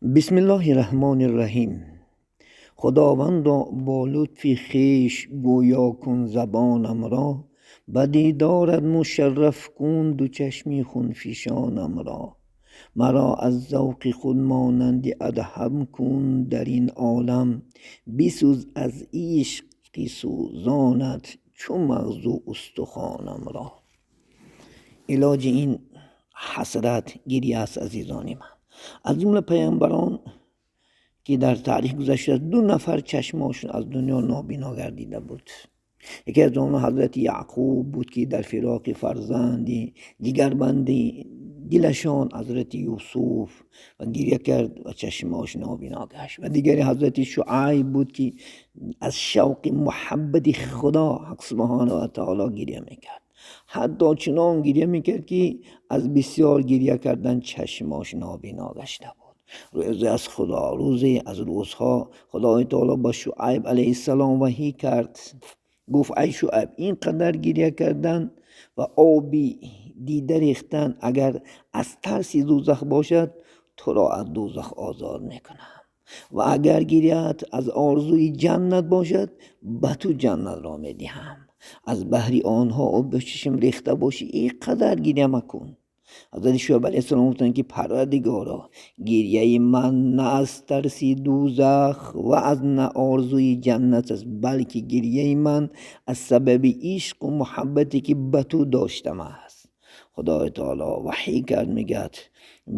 بسم الله الرحمن الرحیم. خداوندا با لطف خویش گویا کن زبانم را، به دیدارت مشرف کن دو چشمی خونفشانم را. مرا از ذوق خود مانند ادهم کن در این عالم، بسوز از عشقی سوزانت چو مغز و استخوانم را. علاج این حسرت گریه است عزیزان من. از جمله پیامبران که در تاریخ گذشته 2 نفر چشماشون از دنیا نابینا گردیده بود. یکی از آنها حضرت یعقوب بود که در فراق فرزندی دیگر بندی دلشان حضرت یوسف و گریه کرد و چشماش نابینا گشت. و دیگری حضرت شعیب بود که از شوق محبت خدا حق سبحانه و تعالی گریه میکرد. حتی چنان گریه میکرد که از بسیار گریه کردن چشماش نابینا گشته بود. روزی از خدا، روزی از روزها خدای تعالی با شعیب علیه السلام وحی کرد، گفت ای شعیب اینقدر گریه کردن و آبی دیده ریختن اگر از ترس دوزخ باشد تو را از دوزخ آزاد میکنم، و اگر گریت از آرزوی جنت باشد به تو جنت را میدهم. از بحری آنها آب به چشم ریخته باشی اینقدر گریه مکن. حضرت شعیب علیه السلام گفتند که پروردگارا گریه من نه از ترس دوزخ و از نه آرزوی جنت است، بلکه گریه من از سبب عشق و محبتی که به تو داشتم است. خدای تعالی وحی کرد میگد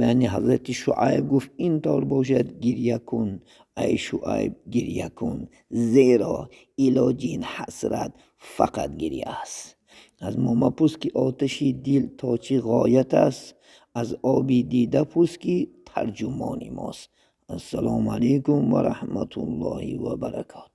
یعنی حضرت شعیب گفت این طور باشد گریه کن ای شعیب گریه کن، زیرا علاج این حسرت فقط گریه است. از ما مپرس که آتشی دل تا چه غایت است، از آبی دیده پرس که ترجمانی ماست. السلام علیکم و رحمت الله و برکاته.